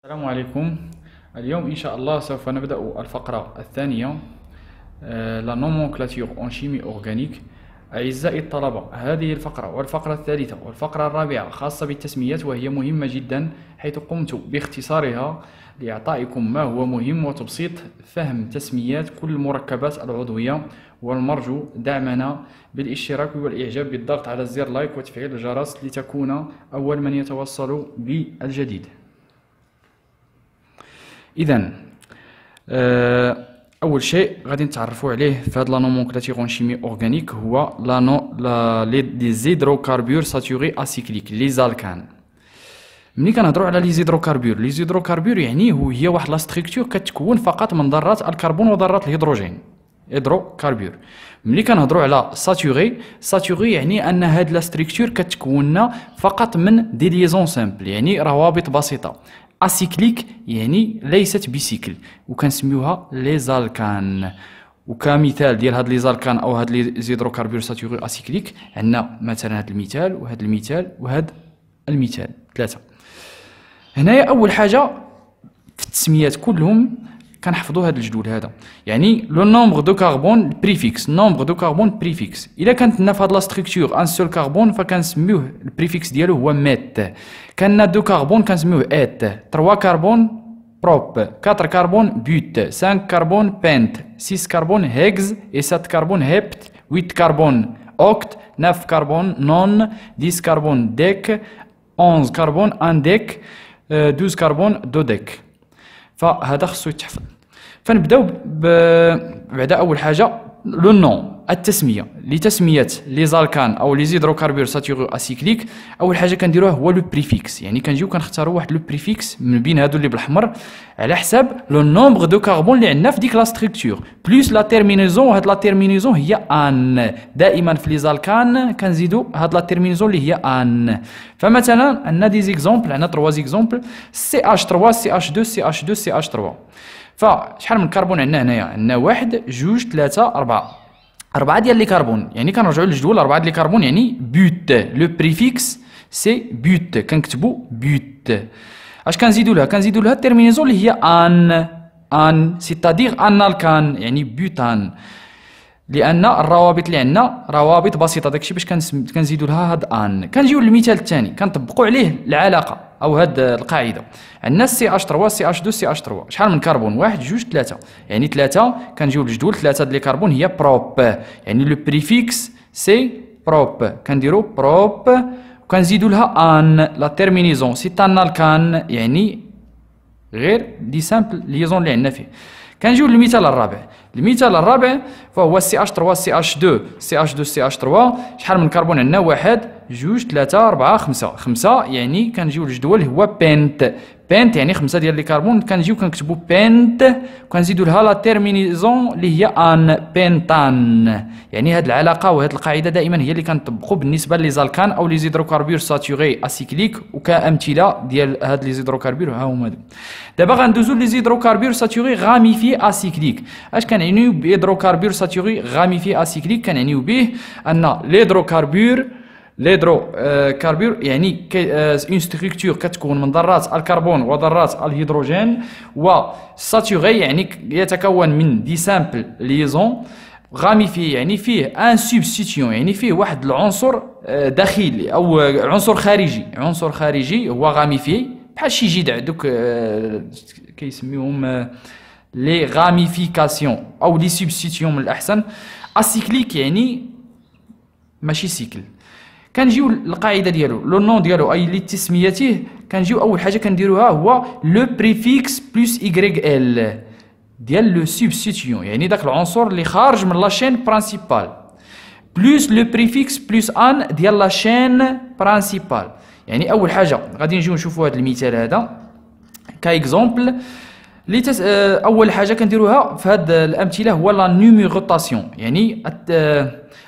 السلام عليكم. اليوم إن شاء الله سوف نبدأ الفقرة الثانية لا نومونكلاتور اون شيمي أورغانيك. أعزائي الطلبة، هذه الفقرة والفقرة الثالثة والفقرة الرابعة خاصة بالتسميات، وهي مهمة جدا حيث قمت باختصارها لإعطائكم ما هو مهم وتبسيط فهم تسميات كل المركبات العضوية. والمرجو دعمنا بالاشتراك والإعجاب بالضغط على زر لايك وتفعيل الجرس لتكون أول من يتوصل بالجديد. إذا أول شيء غادي نتعرفوا عليه في هاد لا نومونكلاتور اون شيمي أورغانيك هو لي زيدروكاربور ساتوري اسيكليك، لي زالكان. ملي كنهضروا على لي زيدروكاربور يعني هي واحد لا ستركتور كتكون فقط من ذرات الكربون وذرات الهيدروجين، هيدروكاربور. ملي كنهضروا على ساتوري يعني ان هاد لا ستركتور كتكون فقط من دي ليزون سامبل، يعني روابط بسيطه. اسيكليك يعني ليست بسيكل، وكنسميوها لي زالكان. وكمثال ديال هاد لي زالكان او هاد لي زيدروكاربور ساتوري اسيكليك عندنا مثلا هاد المثال وهاد المثال وهاد المثال، ثلاثه. هنايا اول حاجه في التسميات كلهم كنحفظوا هذا الجدول هذا، يعني لو نومبر دو كربون بريفيكس، نومبر دو كربون بريفيكس. الا كانت لنا في هاد لا ستركتور ان سول كربون فكنسميوه البريفيكس ديالو هو ميت. كان دو كربون كنسميوه ات، 3 كربون بروب، 4 كربون بوت، 5 كربون بنت، 6 كربون هيكز، et 7 كربون هيبت، 8 كربون اوكت، 9 كربون نون، 10 كربون ديك، 11 كربون انديك، 12 كربون دوديك. فهذا خصو يتحفظ. فنبداو بعدا اول حاجه لو نون، التسميه. لتسميه لي زالكان او لي زيدروكاربور ساتوري اسيكليك اول حاجه كنديروها هو لو بريفيكس، يعني كنجيو كنختاروا واحد لو بريفيكس من بين هادو اللي بالاحمر على حساب لو نومبر دو كربون اللي عندنا في ديك لا ستركتور بلوس لا تيرمينيزون. وهاد لا تيرمينيزون هي ان. دائما في لي زالكان كنزيدوا هاد لا تيرمينيزون اللي هي ان. فمثلا عندنا دي زيكزومبل، عندنا 3 زيكزومبل: سي اش 3، سي اش 2، سي اش 2، سي اش 3. فشحال من كربون عندنا هنايا؟ عندنا 1 2 3 4. 4 ديال لي كربون، يعني كنرجعوا للجدول 4 ديال لي كربون يعني بوت. لو بريفيكس سي بوت، كنكتبوا بوت. اش كنزيدوا لها؟ كنزيدوا لها التيرمينيزون اللي هي ان سيتادير انالكان، يعني بوتان، لان الروابط اللي عندنا روابط بسيطه. داكشي باش كنزيدوا لها هاد ان. كنجيو للمثال الثاني كنطبقوا عليه العلاقه او هاد القاعده. عندنا سي اش 3، سي اش 2، سي اش 3. شحال من كربون؟ 1 2 3، يعني 3. كنجيو للجدول 3 ديال الكربون هي بروب، يعني لو بريفيكس سي بروب، كنديروا بروب وكنزيدوا لها ان. لا تيرمينيزون سي تانالكان، يعني غير دي سامبل ليزون اللي عندنا فيه. كنجيو للمثال الرابع. المثال الرابع فهو سي اش 3، سي اش 2، سي اش 2، سي اش 3. شحال من كربون عندنا؟ 1 2 3 4 5. 5 يعني كنجيو للجدول هو بنت. بنت يعني 5 ديال لي كربون، كنجيو كنكتبوا بنت وكنزيدوا لها لا تيرمينيزون اللي هي ان، بنتان. يعني هاد العلاقه وهاد القاعده دائما هي اللي كنطبقوا بالنسبه لي زالكان او لي زيدروكاربور ساتوري اسيكليك. وكامثله ديال هاد لي زيدروكاربور ها هما. دابا غندوزو لي زيدروكاربور ساتوري غاميفي اسيكليك. اش كنعنيو بهيدروكاربور ساتوري غاميفي اسيكليك؟ كنعنيو به ان ليدروكاربور يعني اون ستركتور كتكون من ذرات الكربون وذرات الهيدروجين، وساتوري يعني يتكون من دي سامبل ليزون. غاميفي يعني فيه ان سوبستيتيون، يعني فيه واحد العنصر داخلي او عنصر خارجي. عنصر خارجي هو غاميفي، بحال شي جدع دوك كيسميوهم لي غاميفيكاسيون او لي سوبستيتيون من الاحسن. اسيكليك يعني ماشي سيكل. كنجيو للقاعده ديالو، لو نون ديالو اي اللي تسميته. كنجيو اول حاجه كنديروها هو لو بريفيكس بلس ايغريك ال ديال لو سوبستيتيون، يعني داك العنصر اللي خارج من لاشين برانسيبال، بلس لو بريفيكس بلس ان ديال لاشين برانسيبال. يعني اول حاجه غادي نجيو نشوفوا هذا المثال هذا كايكزومبل. اول حاجه كنديروها في هاد الامثله هو لا نيميروتاسيون، يعني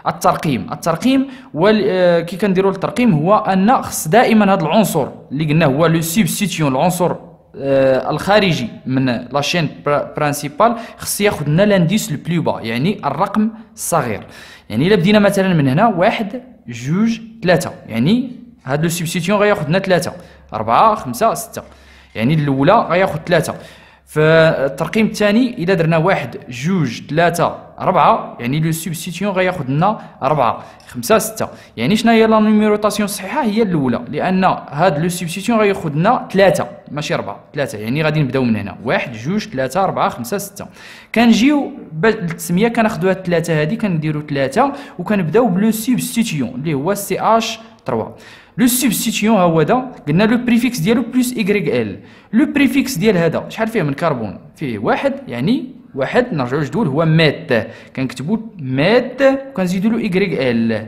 الترقيم. الترقيم كي كنديروا الترقيم هو ان خص دائما هذا العنصر اللي قلنا هو لو سوبستيتيون، العنصر الخارجي من لاشين برانسيبال، خص ياخذ لنا لانديس لو بلو با، يعني الرقم الصغير. يعني الا بدينا مثلا من هنا 1 2 3، يعني هاد لو سوبستيتيون غياخذ لنا 3 4 5 6. يعني الاولى غياخذ 3. فالترقيم الثاني الا درنا 1 2 3 4 يعني لو سوبستيتيون غياخذ لنا 4 5 6. يعني شنو هي لا نيميروطاسيون الصحيحه؟ هي الاولى، لان هاد لو سوبستيتيون غياخذ لنا 3 ماشي 4. 3 يعني غادي نبداو من هنا 1 2 3 4 5 6. كنجيو بالتسميه كناخذوا هاد 3 هادي كنديروا 3 وكنبداو بلو سوبستيتيون اللي هو سي اش 3. لو سوبستيتيون هو هذا، قلنا لو بريفيكس ديالو بلس ايكغيك ال. لو بريفيكس ديال هذا شحال فيه من كربون؟ فيه 1، يعني 1 نرجعوا للجدول هو مات، كنكتبوا مات وكنزيدوا له ايكغيك ال.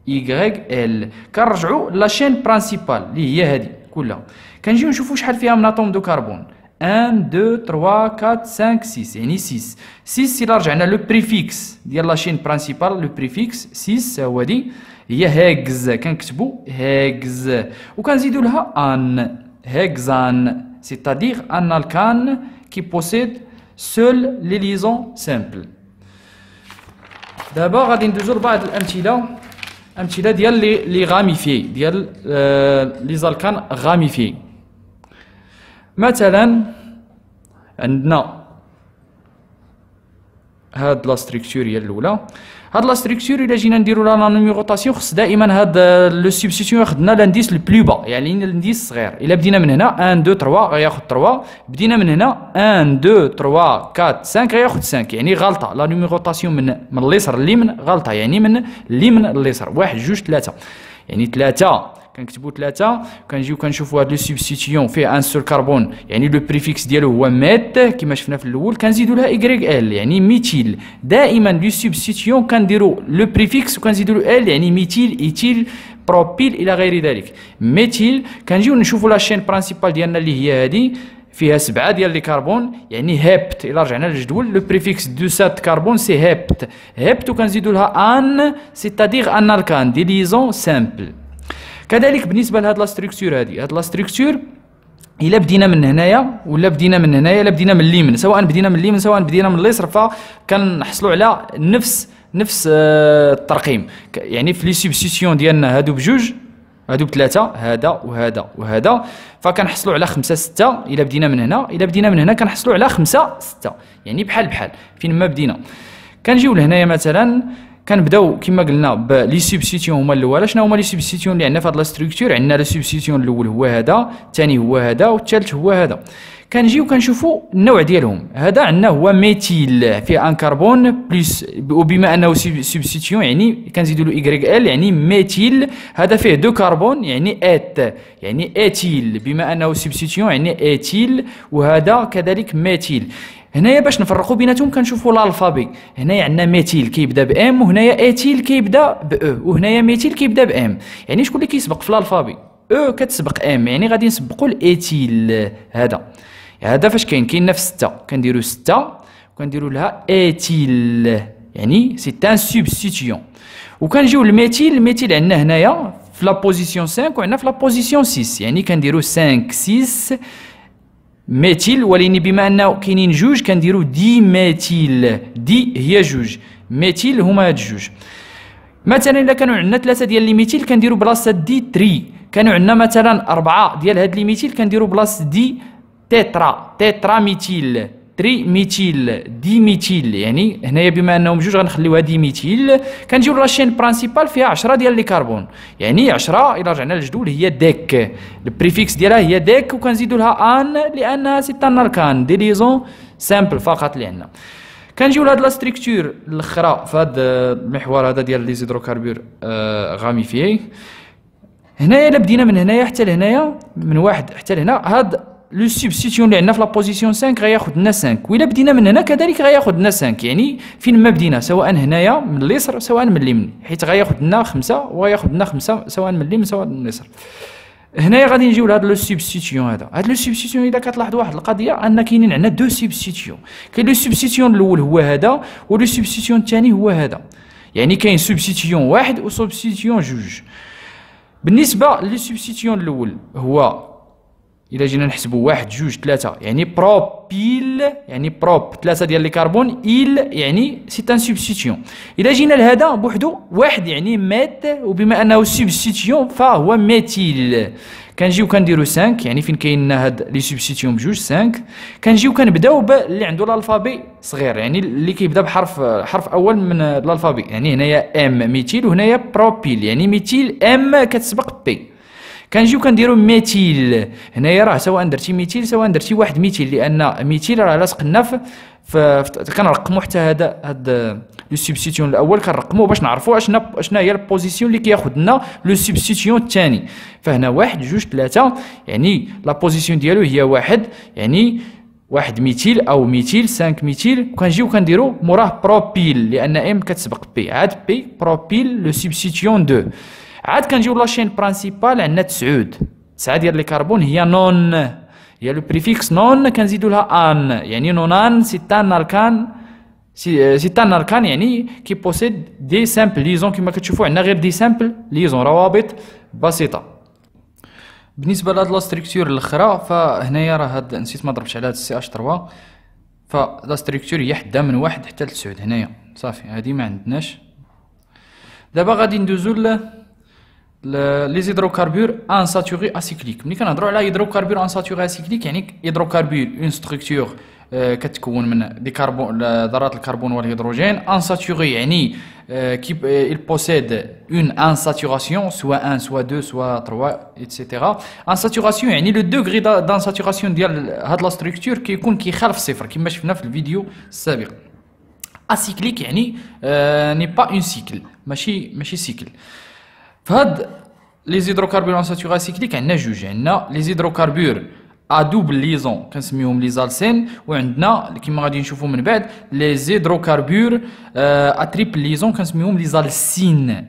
ايكغيك ال كنرجعوا لاشين برانسيبال اللي هي هذه كلها، كنجيو نشوفوا شحال فيها من اتوم دو كربون. 1 2 3 4 5 6 يعني 6. 6 الا رجعنا لو بريفيكس ديال لاشين برانسيبال، لو بريفيكس 6 هو هذه هي هيغز، كنكتبوا هيغز وكنزيدوا لها ان هيغزان، c'est-à-dire un alcane qui possède seul les liaisons simples. دابا غادي ندوزو لبعض الامثله ديال لي غاميفي، ديال لي زالكان غاميفي. مثلا عندنا هاد لا ستركتور هي الاولى. هاد لا ستركتور الا جينا نديرو لا نيميروطاسيون خص دائما هاد لو سوبستيتيون ياخذنا لانديس البلو با، يعني الانديس الصغير. الا بدينا من هنا 1 2 3 غياخذ 3، بدينا من هنا 1 2 3 4 5 غياخذ 5، يعني غلطه. لا نيميروطاسيون من اليسار لليمين غلطه، يعني من اليمين لليسار 1 2 3 يعني 3 كنكتبوا 3. كنجيو كنشوفوا هاد لو سوبستيتيون فيه ان سول كربون، يعني لو بريفيكس ديالو هو مات كما شفنا في الاول، كنزيدوا لها ايكغيك ال يعني ميثيل. دائما لو سوبستيتيون كنديروا لو بريفيكس وكنزيدوا له ال يعني ميثيل ايثيل بروبيل الى غير ذلك. ميثيل كنجيو نشوفوا لا شين برانسيبال ديالنا اللي هي هذه فيها 7 ديال لي كربون يعني هيبت. الا رجعنا للجدول لو بريفيكس دو 7 كربون سي هيبت. هيبت وكنزيدوا لها ان سيتادير ان الكان دي ليزون سامبل. كذلك بالنسبه لهاد لا ستركتور هاد لا ستركتور الا بدينا من هنايا ولا بدينا من هنايا، الا بدينا من اليمين، سواء بدينا من اليمين سواء بدينا من اليسار، فكنحصلوا على نفس الترقيم. يعني في لي سوبستيتيون ديالنا هادو بجوج هادو بثلاثه، هذا وهذا وهذا، فكنحصلوا على 5 6. الا بدينا من هنا، الا بدينا من هنا كنحصلوا على 5 6، يعني بحال فين ما بدينا. كنجيو لهنايا مثلا كنبداو كما قلنا بلي سوبستيتيون هما الاول. شنو هما لي سوبستيتيون اللي عندنا في هاد لا ستركتور؟ عندنا لو سوبستيتيون الاول هو هذا، الثاني هو هذا، والثالث هو هذا. كنجيو كنشوفوا النوع ديالهم. هذا عندنا هو ميثيل فيه ان كربون بلس، وبما انه سوبستيتيون يعني كنزيدوا له ايكغيك ال يعني ميثيل. هذا فيه 2 كربون يعني ات يعني ايثيل، بما انه سوبستيتيون يعني ايثيل، وهذا كذلك ميثيل. هنايا باش نفرقوا بيناتهم كنشوفوا الالفابي. هنايا عندنا ميثيل كيبدا بام، وهنايا ايثيل كيبدا باو، وهنايا ميثيل كيبدا بام. يعني شكون اللي كيسبق في الالفابي؟ او كتسبق ام، يعني غادي نسبقوا الايثيل. هذا فاش كاين في 6 كنديروا 6 وكنديروا لها ايثيل، يعني سي ان سوبستيتيون. وكنجيو للميثيل. الميثيل عندنا هنايا في لا بوزيسيون 5 وعندنا في لا بوزيسيون 6، يعني كنديروا 5 6 ميثيل، ولكن بما انه كاينين جوج كنديروا دي ميثيل. دي هي جوج، ميثيل هما هاد جوج. مثلا الا كانوا عندنا 3 ديال لي ميثيل كنديروا بلاصه دي تري. كانوا عندنا مثلا 4 ديال هاد لي ميثيل كنديروا بلاصه دي تيترا ميثيل، تري ميثيل، دي ميثيل. يعني هنايا بما انهم جوج غنخليوها دي ميثيل. كنجيو لاشين برانسيبال فيها 10 ديال لي كربون، يعني 10 الا رجعنا للجدول هي ديك، البريفيكس ديالها هي ديك، وكنزيدوا لها ان لانها سي ان الكان دي ليزون سامبل فقط اللي عندنا. كنجيو لهاد لا ستركتور الاخرى في هاد المحور هذا ديال لي زيدروكاربور غاميفيي. هنايا الا بدينا من هنايا حتى لهنايا، من واحد حتى لهنا، هاد لو سوبستيتيون اللي عندنا في لا بوزيسيون 5 غياخذ لنا 5، وإلا بدينا من هنا كذلك غياخذ لنا 5، يعني فين ما بدينا سواء هنايا من اليسار سواء من اليمين، حيت غياخذ لنا 5 وغياخذ لنا 5 سواء من اليمين سواء من اليسار. هنايا غادي نجيو لهاد لو سوبستيتيون هذا. هاد لو سوبستيتيون اذا كتلاحظوا واحد القضيه ان كاينين عندنا 2 سوبستيتيون. كاين لو سوبستيتيون الاول هو هذا، ولو سوبستيتيون الثاني هو هذا، يعني كاين سوبستيتيون واحد وسوبستيتيون جوج. بالنسبه للسوبستيتيون الاول هو إلا جينا نحسبوا 1 2 3 يعني بروبيل، يعني بروب 3 ديال لي كربون، إيل يعني سي ان سوبستيتيون. إلا جينا لهذا بوحدو 1 يعني مات، وبما أنه سوبستيتيون فهو ميثيل. كنجيو كنديرو 5 يعني فين كاين هاد لي سوبستيتيون بجوج 5. كنجيو كنبداو باللي عنده الالفابي صغير، يعني اللي كيبدا حرف اول من الالفابي. يعني هنايا ام ميتيل وهنايا بروبيل، يعني ميتيل ام كتسبق بي. كنجيو كنديرو ميتيل، هنايا راه سواء درتي ميتيل سواء درتي واحد ميتيل، لان ميتيل راه لاصقنا كنرقمو حتى هاد لو سوبستيتيون الاول كنرقموه باش نعرفوا اشنا هي البوزيسيون اللي كياخذ لنا لو سوبستيتيون الثاني. فهنا واحد جوج ثلاثه، يعني لا بوزيسيون ديالو هي واحد، يعني واحد ميتيل او ميتيل 5 ميتيل. وكنجيو كنديرو موراه بروبيل لان ام كتسبق بي، عاد بي بروبيل لو سوبستيتيون 2. عاد كنجيو لاشين برانسيبال عندنا 9 ديال لي كربون هي نون، هي لو بريفيكس نون كنزيدو لها ان، يعني نونان سيتان الكان سيتان الكان، يعني كي بوسيد دي سامبل ليزون كما كتشوفوا عندنا غير دي سامبل ليزون روابط بسيطه. بالنسبه لهاد لا ستركتور الاخرى فهنايا راه هاد نسيت ما ضربتش على هاد سي اش 3، فلا ستركتور هي حدا من 1 حتى ل 9 هنايا صافي، هادي ما عندناش. دابا غادي ندوزو لي زيدروكاربور انساتوري اسيكليك. ملي كنهضروا على هيدروكاربور انساتوري اسيكليك يعني هيدروكاربور اون ستركتور كتكون من دي كربون ذرات الكربون والهيدروجين. انساتوري يعني كي il possède une insaturation soit 1 soit 2 soit 3 etc. انساتوراسيون يعني لو دوغري دانساتوراسيون ديال هاد لا ستركتور كيكون كيخالف صفر كما شفنا في الفيديو السابق. اسيكليك يعني ني با اون سيكل، ماشي سيكل. فهاد لي زيدروكاربور انساتوري اسيكليك عندنا جوج، عندنا لي زيدروكاربور ا دوبل ليزون كنسميوهم لي زالسين، وعندنا كيما غادي نشوفوا من بعد لي زيدروكاربور ا تريبل ليزون كنسميوهم لي زالسين.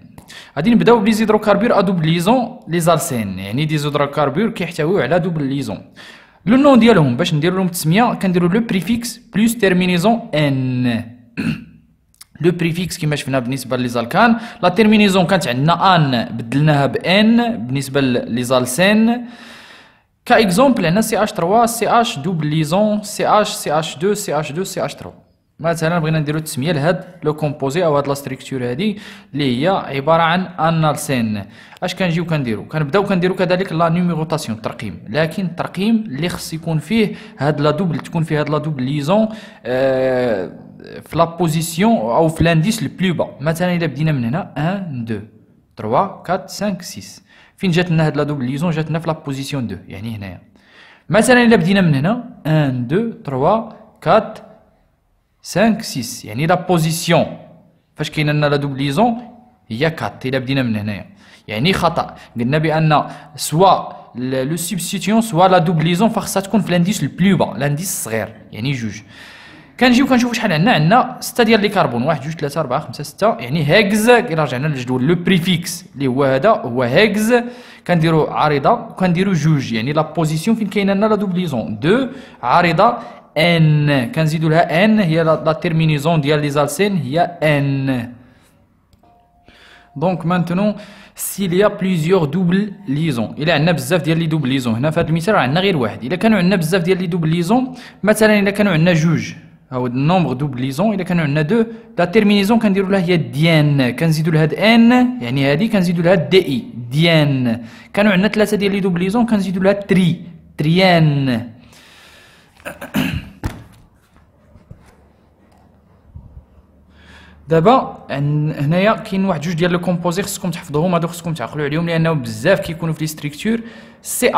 غادي نبداو بلي زيدروكاربور ا دوبل ليزون لي زالسين، يعني دي زيدروكاربور كيحتويو على دوبل ليزون. لو نون ديالهم باش نديرو لهم التسميه كنديرو لو بريفيكس بلس تيرمينيزون ان. لو بريفيكس كما شفنا بالنسبه للزالكان، لا تيرمينيزون كانت عندنا ان بدلناها بان بالنسبه للزالسين. كاكزومبل عندنا سي اش 3 سي اش دوبل ليزون سي اش 2 سي اش 2 سي اش 3. مثلا بغينا نديرو التسميه لهاد لو كومبوزي او هاد لا ستركتور هادي اللي هي عباره عن انالسين. اش كنجيو كنبداو كنديرو كذلك لا نيميروطاسيون الترقيم، لكن الترقيم اللي خص يكون فيه هاد لا دوبل، تكون فيه هاد لا دوبل ليزون في لا بوزيسيون او في لانديس لو بلو با. مثلا الا بدينا من هنا 1 2 3 4 5 6، فين جات لنا هاد لا دوبل ليزون؟ جات لنا في لا بوزيسيون 2 يعني هنايا. مثلا الا بدينا من هنا 1 2 3 4 5 6، يعني لا بوزيسيون فاش كاين لنا لا دوبل ليزون هي 4 الا بدينا من هنايا، يعني خطا. قلنا بان سوا لو سوبستيتيون سوا لا دوبل ليزون فخصها تكون في لانديس البلو با، لانديس الصغير يعني جوج. كنجيو كنشوفوا شحال عندنا 6 ديال لي كربون، 1 2 3 4 5 6، يعني هيكز. الى رجعنا للجدول لو بريفيكس اللي هو هذا هو هيكز، كنديروا عارضه وكنديروا جوج، يعني لا بوزيسيون فين كاينه لنا لا دوبل ليزون 2 عارضه ان، كنزيدوا لها ان هي لا تيرمينيزون ديال لي زالسين هي ان. دونك مانتونون s'il y a plusieurs double liaisons، الا عندنا بزاف ديال لي دوبل ليزون، هنا في هذا المثال راه عندنا غير واحد. الا كانوا عندنا بزاف ديال لي دوبل ليزون، مثلا الا كانوا عندنا جوج هاو النومبر دوبل ليزون، الا كانوا عندنا دو لا تيرمينيزون كنديروا لها هي ديان، كنزيدوا لها ان يعني هذه كنزيدوا لها دي اي ديان. كانوا عندنا 3 ديال لي دوبل ليزون كنزيدوا لها تريان. دابا هنايا كاين واحد جوج ديال لو كومبوزي خصكم تحفظوهم، هادو خصكم تعقلوا عليهم لانه بزاف كيكونوا في لي ستركتور. سي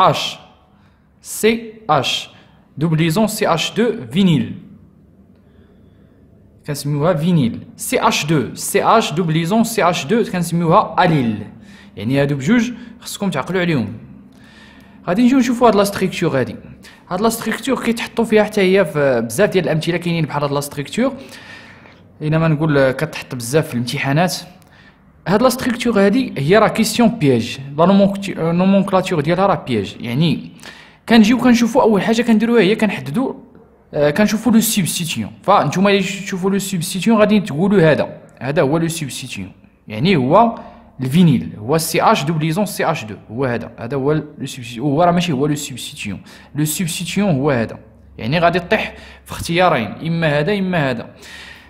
اش دوبل ليزون سي اش 2 فينيل كنسميوها فينيل. سي اش 2 سي اش دوبل ليزون سي اش 2 كنسميوها اليل، يعني هادو بجوج خصكم تعقلوا عليهم. غادي نجيو نشوفوا هاد لا ستركتور هادي. هاد لا ستركتور كيتحطوا فيها حتى هي في بزاف ديال الامثله كاينين بحال هاد لا ستركتور، اينما نقول كتحط بزاف في الامتحانات. هاد لا ستركتور هادي هي راه كيسيون بياج، لا نومونكلاتور ديالها راه بياج. يعني كنجيو كنشوفوا اول حاجه كنديروها هي كنحددوا كنشوفوا لو سوبستيتيون. فانتوما اللي تشوفوا لو سوبستيتيون غادي تقولوا هذا هو لو سوبستيتيون، يعني هو الفينيل، هو سي اش دوبل ليزون سي اش 2 هو هذا هو لو سوبستيتيون. هو راه ماشي هو لو سوبستيتيون، لو سوبستيتيون هو هذا، يعني غادي تطيح في اختيارين، اما هذا اما هذا.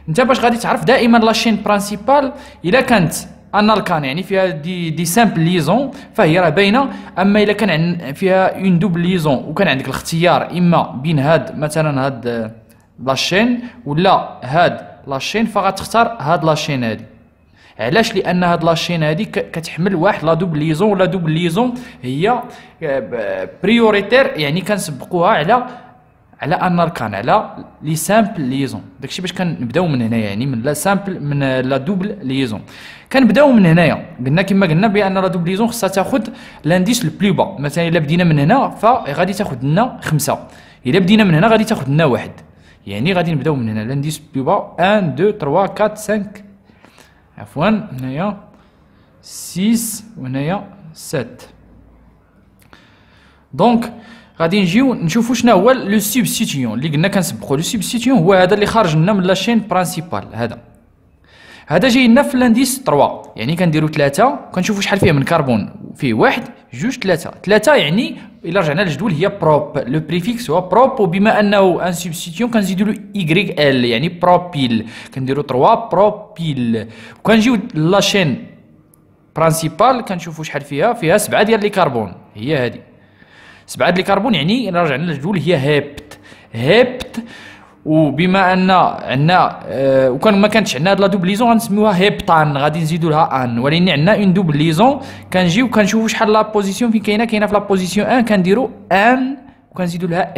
انت باش غادي تعرف دائما لاشين برانسيبال الا كانت ان الكان يعني فيها دي سامبل ليزون فهي راه باينه. اما الا كان فيها اون دوبل ليزون وكان عندك الاختيار اما بين هاد مثلا هاد لاشين ولا هاد لاشين فغتختار هاد لاشين هادي. علاش؟ لان هاد لاشين هادي كتحمل واحد لا دوبل ليزون ولا دوبل ليزون هي بريوريتير يعني كنسبقوها على ان اركان على لي سامبل ليزون. داكشي باش كنبداو من هنايا يعني من لا سامبل من لا دوبل ليزون كنبداو من هنايا. قلنا كما قلنا بان لا دوبل ليزون خصها تاخذ لانديس لو بلو با. مثلا الا بدينا من هنا فغادي تاخذ لنا 5، الا بدينا من هنا غادي تاخذ لنا 1. يعني غادي نبداو من هنا لانديس بلو با 1 2 3 4 5 عفوا هنايا 6 وهنايا 7. دونك غادي نجيو نشوفوا شنو هو لو سوبستيتيون اللي قلنا كنسبقوا. لو سوبستيتيون هو هذا اللي خارج لنا من لاشين برانسيبال. هذا جاي لنا في الانديس 3 يعني كنديروا 3 كنشوفوا شحال فيه من كربون. فيه 1 2 3 يعني الا رجعنا للجدول هي بروب. لو بريفيكس هو بروب وبما انه ان سوبستيتيون كنزيدوا له اي ال يعني بروبيل كنديروا 3 بروبيل. وكنجيو لاشين برانسيبال كنشوفوا شحال فيها 7 ديال لي كربون. هي هذه 7 ديال الكربون يعني الا رجعنا للجدول هي هيبت. وبما ان عندنا وكان ما كانتش عندنا هاد لا دوبل ليزون غنسميوها هيبتان غادي نزيدوا لها ان. ولكن عندنا اون دوبل ليزون كنجيو كنشوفوا شحال لا بوزيسيون فين كاينه في لا بوزيسيون 1 كنديروا ان وكنزيدوا لها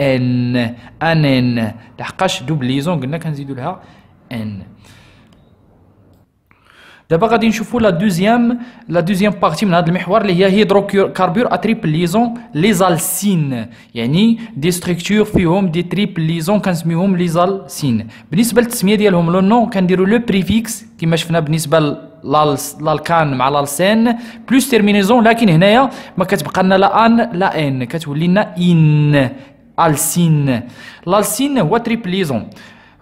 ان لحقاش دوبل ليزون قلنا كنزيدوا لها ان. دابا غادي نشوفوا لا دوزيام بارتي من هذا المحور اللي هي هيدروكاربور ا تريبل ليزون لي زالسين يعني دي ستركتور فيهم دي تريبل ليزون كنسميوهم لي زالسين. بالنسبه للتسميه ديالهم لو نون كنديروا لو بريفيكس كما شفنا بالنسبه لالكان مع لالسين بلوس تيرمينيزون. لكن هنايا ما كتبقى لنا لا ان لا ان كتولي لنا ان السين. لالسين هو تريبل ليزون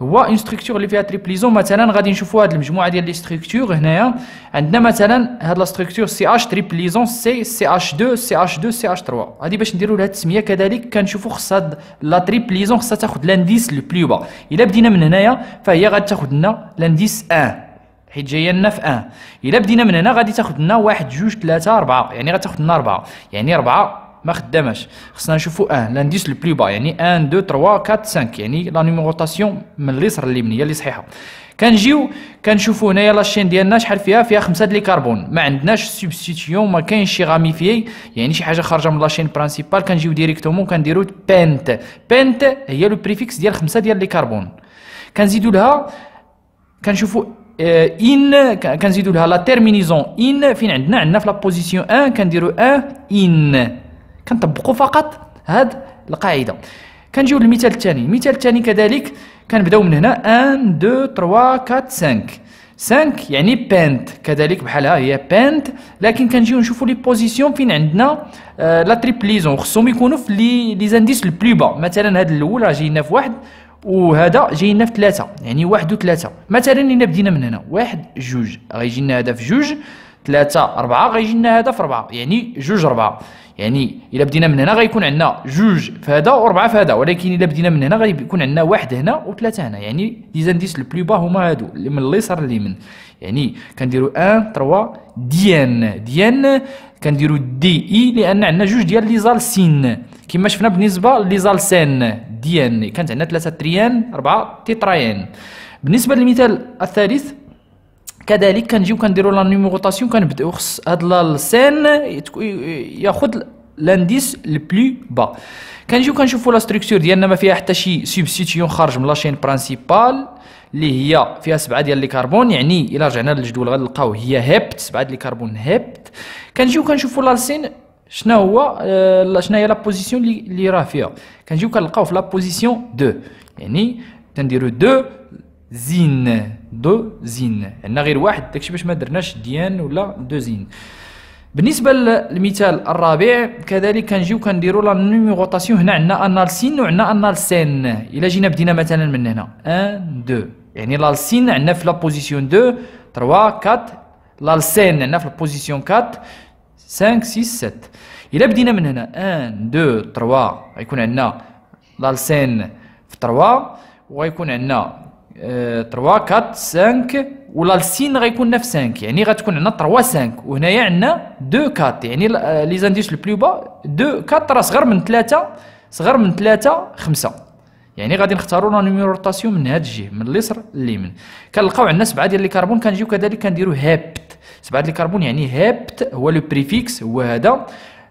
هو اون ستركتور اللي فيها تريبليزون. مثلا غادي نشوفوا هذه المجموعه ديال لي ستركتور. هنايا عندنا مثلا هاد لا ستركتور سي اش تريبليزون سي اش 2 سي اش 2 سي اش 3. هذه باش نديروا لها التسميه كذلك كنشوفوا خص هاد لا تريبليزون خصها تاخذ لانديس لو بلو با. الا بدينا من هنايا فهي غادي تاخذ لنا لانديس 1 حيت جايه لنا في 1. الا بدينا من هنا غادي تاخذ لنا 1 2 3 4 يعني غتاخذ لنا 4 يعني 4 ما خداماش. خصنا نشوفوا لانديس لو بلو با يعني 1 2 3 4 5 يعني لا نيميروطاسيون من اليسار لليمين هي اللي صحيحه. كنجيو كنشوفوا هنايا لاشين ديالنا شحال فيها 5 د لي كربون. ما عندناش سوبستيتيون ما كاينش شي غاميفيي يعني شي حاجه خارجه من لاشين برانسيبال. كنجيو ديريكتومون كنديرو بنت هي لو بريفيكس ديال 5 ديال لي كربون. كنزيدوا لها كنشوفوا ان كنزيدوا لها لا تيرمينيزون ان فين عندنا في لا بوزيسيون 1 كنديروا ان كنطبقوا فقط هاد القاعده. كنجيو للمثال الثاني. المثال الثاني كذلك كنبداو من هنا 1 2 3 4 5 يعني بنت كذلك بحالها هي بنت. لكن كنجيو نشوفوا لي بوزيسيون فين عندنا لا تريبليزون خصهم يكونوا في لي زانديس لو بلو با. مثلا هذا الاول راه جاينا في 1 وهذا جاينا في 3 يعني 1 و3. مثلا الا بدينا من هنا 1 2 غيجي لنا هذا في 2 3 4 غيجي لنا هذا في 4 يعني 2 4 يعني الا بدينا من هنا غيكون عندنا 2 في هذا و4 في هذا. ولكن الا بدينا من هنا غيكون عندنا 1 هنا و3 هنا يعني لي زانديس لو بلو با هما هادو اللي من اليسار لليمين. يعني كنديروا 1 3 ديان كنديروا دي اي لان عندنا 2 ديال لي زالسين كما شفنا بالنسبه لي زالسين ديان كانت عندنا 3 تريان 4 تيترايان. بالنسبه للمثال الثالث كذلك كنجيو كنديروا لا نيميروطاسيون كنبداو خص هاد السين ياخذ لانديس لو بلو با. كنجيو كنشوفوا لا ستركتور ديالنا ما فيها حتى شي سوبستيتيون خارج من لاشين برانسيبال اللي هي فيها 7 ديال لي كربون. يعني الا رجعنا للجدول غنلقاو هي هيبت 7 ديال لي كربون هيبت. كنجيو كنشوفوا لالسين شنو هي لا بوزيسيون اللي راه فيها. كنجيو كنلقاو في لا بوزيسيون 2 يعني تنديروا 2 زين عندنا غير واحد داكشي باش ما درناش ديان ولا 2 زين. بالنسبه للمثال الرابع كذلك كنجيو كنديروا لا نيميروطاسيون. هنا عندنا انالسين وعندنا انالسين. الا جينا بدينا مثلا من هنا 1 2 يعني لالسين عندنا في لا بوزيسيون 2 3 4 لالسين عندنا في لا بوزيسيون 4 5 6 7. الا بدينا من هنا 1 2 3 غيكون عندنا لالسين في 3 وغيكون عندنا 3 4 5 ولا السين غيكون في 5 يعني غتكون عندنا 3 5 وهنايا عندنا 2 4 يعني لي زانديس لو بلو با 2 4 راه صغر من 3 5 يعني غادي نختاروا لا نيميروطاسيون من هاد الجهه من اليسر لليمين. كنلقاو عندنا 7 ديال لي كربون كنجيو كذلك كنديروا هابت 7 ديال لي كربون يعني هابت هو لو بريفيكس هو هذا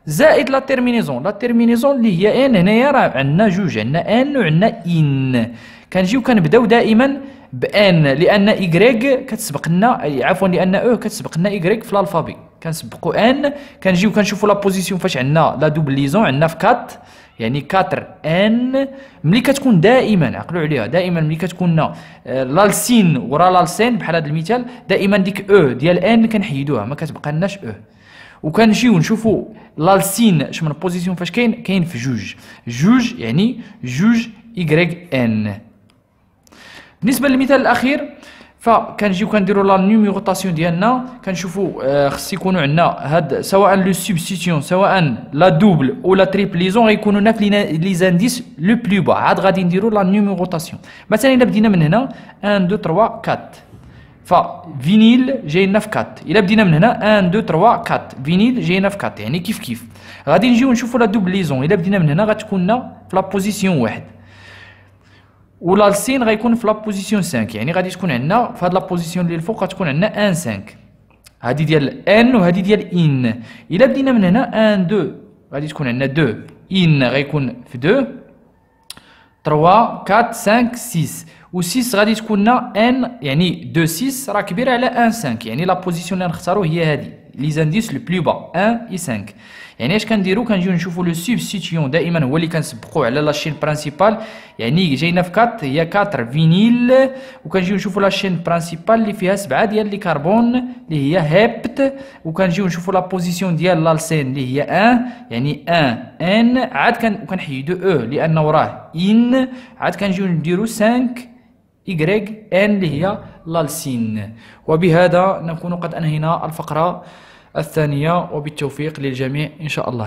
زائد لا تيرمينيزون اللي هي ان. هنايا راه عندنا جوج عندنا ان وعندنا ان كنجيو كنبداو دائما بان لان ايغريك كتسبق لنا عفوا لان او كتسبق لنا ايغريك في الالفابي كنسبقوا ان كنجيو كنشوفوا لا بوزيسيون فاش عندنا لا دوبليزون عندنا في 4 يعني 4 ان ملي كتكون دائما عقلوا عليها دائما ملي كتكون لالسين ورا لالسين بحال هذا المثال دائما ديك او ديال ان كنحيدوها ما كتبقى لناش او وكنجيو نشوفوا لالسين اش من بوزيسيون فاش كاين في جوج يعني جوج ايغريك ان. بالنسبه للمثال الاخير فكنجيو كنديروا لا نيميروطاسيون ديالنا كنشوفوا خص يكونوا عندنا هاد سواء لو سوبستيتيون سواء لا دوبل ولا تريبليزون غيكونوا هنا في لي زانديس لو بلو با عاد غادي نديروا لا نيميروطاسيون. مثلا الا بدينا من هنا 1 2 3 4 ففينيل جاينا في 4 الا بدينا من هنا 1 2 3 4 فينيل جاينا في 4 يعني كيف غادي نجيو نشوفوا لا دوبليزون الا بدينا من هنا غتكون لنا في لا بوزيسيون 1 ولا السين غيكون في لا بوزيسيون 5 يعني غادي تكون عندنا في هاد لا بوزيسيون اللي الفوق غتكون عندنا 1 5 هادي ديال ان وهادي ديال ان. الا بدينا من هنا 1 2 غادي تكون عندنا 2 ان غيكون في 2 3 4 5 6 و 6 غادي تكون لنا ان يعني 2 6 راه كبيره على 1 5 يعني لا بوزيسيون اللي نختارو هي هادي لي زانديس لو بلو با 1 اي 5 يعني اش كنديرو كنجيو نشوفوا لو سوبستيتيون دائما هو اللي كنسبقوا على لاشين برانسيبال يعني جاينا في 4 هي 4 فينيل وكنجيو نشوفوا لاشين برانسيبال اللي فيها 7 ديال لي كربون اللي هي هابت وكنجيو نشوفوا لا بوزيسيون ديال لالسين اللي هي 1 يعني 1 ان عاد كنحيدو او لانه راه ان عاد كنجيو نديرو 5 إيغريك ان اللي هي لالسين. وبهذا نكون قد انهينا الفقره الثانيه وبالتوفيق للجميع ان شاء الله.